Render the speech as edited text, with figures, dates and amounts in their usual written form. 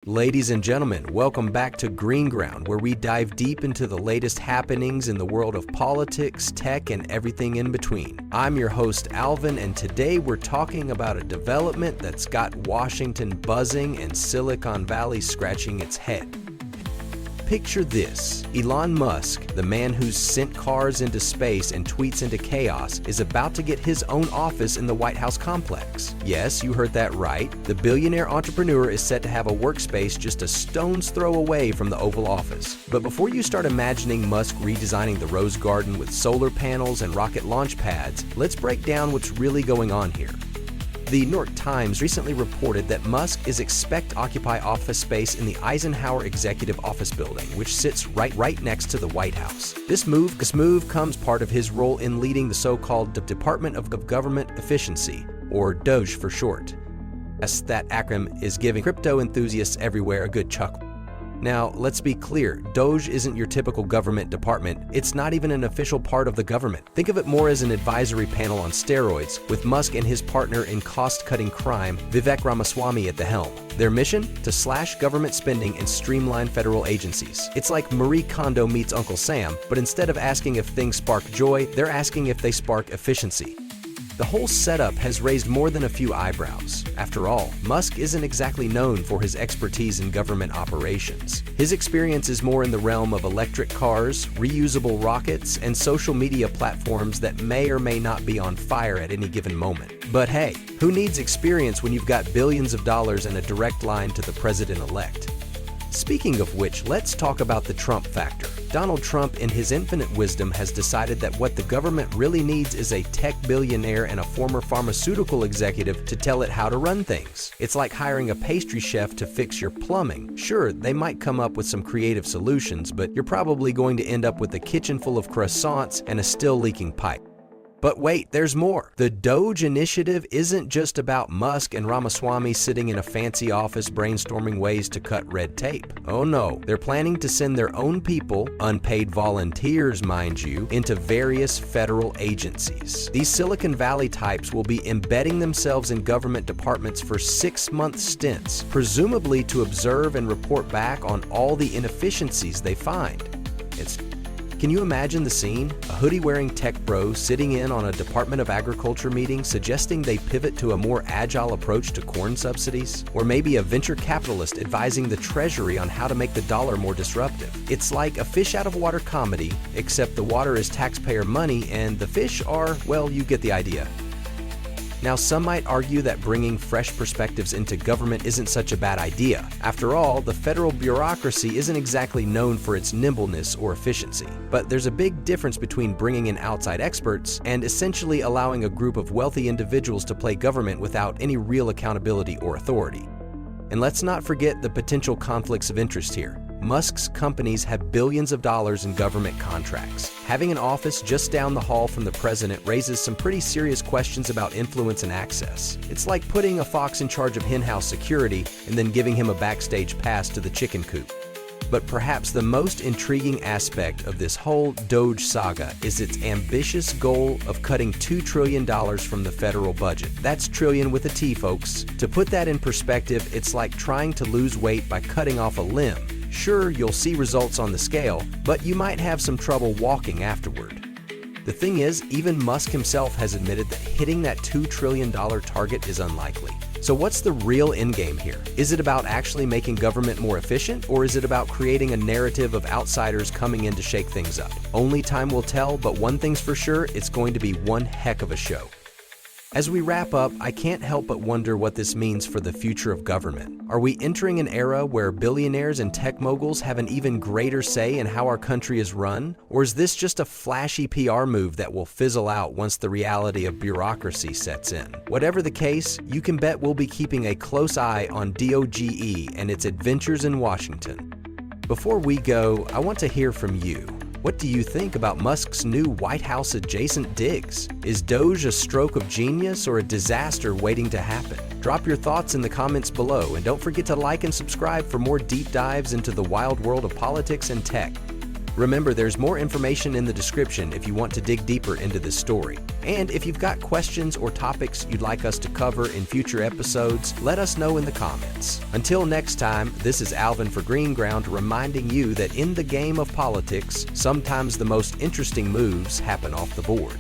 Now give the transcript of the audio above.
Ladies and gentlemen, welcome back to GreenGround, where we dive deep into the latest happenings in the world of politics, tech, and everything in between. I'm your host, Alvin, and today we're talking about a development that's got Washington buzzing and Silicon Valley scratching its head. Picture this. Elon Musk, the man who's sent cars into space and tweets into chaos, is about to get his own office in the White House complex. Yes, you heard that right. The billionaire entrepreneur is set to have a workspace just a stone's throw away from the Oval Office. But before you start imagining Musk redesigning the Rose Garden with solar panels and rocket launch pads, let's break down what's really going on here. The New York Times recently reported that Musk is expected to occupy office space in the Eisenhower Executive Office Building, which sits right next to the White House. This move comes part of his role in leading the so-called Department of Government Efficiency, or DOGE for short. Yes, that acronym is giving crypto enthusiasts everywhere a good chuckle. Now, let's be clear, DOGE isn't your typical government department. It's not even an official part of the government. Think of it more as an advisory panel on steroids, with Musk and his partner in cost-cutting crime, Vivek Ramaswamy, at the helm. Their mission? To slash government spending and streamline federal agencies. It's like Marie Kondo meets Uncle Sam, but instead of asking if things spark joy, they're asking if they spark efficiency. The whole setup has raised more than a few eyebrows. After all, Musk isn't exactly known for his expertise in government operations. His experience is more in the realm of electric cars, reusable rockets, and social media platforms that may or may not be on fire at any given moment. But hey, who needs experience when you've got billions of dollars and a direct line to the president-elect? Speaking of which, let's talk about the Trump factor. Donald Trump, in his infinite wisdom, has decided that what the government really needs is a tech billionaire and a former pharmaceutical executive to tell it how to run things. It's like hiring a pastry chef to fix your plumbing. Sure, they might come up with some creative solutions, but you're probably going to end up with a kitchen full of croissants and a still leaking pipe. But wait, there's more. The DOGE initiative isn't just about Musk and Ramaswamy sitting in a fancy office brainstorming ways to cut red tape. Oh no, they're planning to send their own people, unpaid volunteers mind you, into various federal agencies. These Silicon Valley types will be embedding themselves in government departments for 6-month stints, presumably to observe and report back on all the inefficiencies they find. Can you imagine the scene? A hoodie-wearing tech bro sitting in on a Department of Agriculture meeting suggesting they pivot to a more agile approach to corn subsidies? Or maybe a venture capitalist advising the Treasury on how to make the dollar more disruptive. It's like a fish-out-of-water comedy, except the water is taxpayer money and the fish are, well, you get the idea. Now, some might argue that bringing fresh perspectives into government isn't such a bad idea. After all, the federal bureaucracy isn't exactly known for its nimbleness or efficiency. But there's a big difference between bringing in outside experts and essentially allowing a group of wealthy individuals to play government without any real accountability or authority. And let's not forget the potential conflicts of interest here. Musk's companies have billions of dollars in government contracts. Having an office just down the hall from the president raises some pretty serious questions about influence and access. It's like putting a fox in charge of henhouse security and then giving him a backstage pass to the chicken coop. But perhaps the most intriguing aspect of this whole DOGE saga is its ambitious goal of cutting $2 trillion from the federal budget. That's trillion with a T, folks. To put that in perspective, it's like trying to lose weight by cutting off a limb. Sure, you'll see results on the scale, but you might have some trouble walking afterward. The thing is, even Musk himself has admitted that hitting that $2 trillion target is unlikely. So what's the real endgame here? Is it about actually making government more efficient, or is it about creating a narrative of outsiders coming in to shake things up? Only time will tell, but one thing's for sure, it's going to be one heck of a show. As we wrap up, I can't help but wonder what this means for the future of government. Are we entering an era where billionaires and tech moguls have an even greater say in how our country is run? Or is this just a flashy PR move that will fizzle out once the reality of bureaucracy sets in? Whatever the case, you can bet we'll be keeping a close eye on DOGE and its adventures in Washington. Before we go, I want to hear from you. What do you think about Musk's new White House adjacent digs? Is DOGE a stroke of genius or a disaster waiting to happen? Drop your thoughts in the comments below, and don't forget to like and subscribe for more deep dives into the wild world of politics and tech. Remember, there's more information in the description if you want to dig deeper into this story. And if you've got questions or topics you'd like us to cover in future episodes, let us know in the comments. Until next time, this is Alvin for GreenGround reminding you that in the game of politics, sometimes the most interesting moves happen off the board.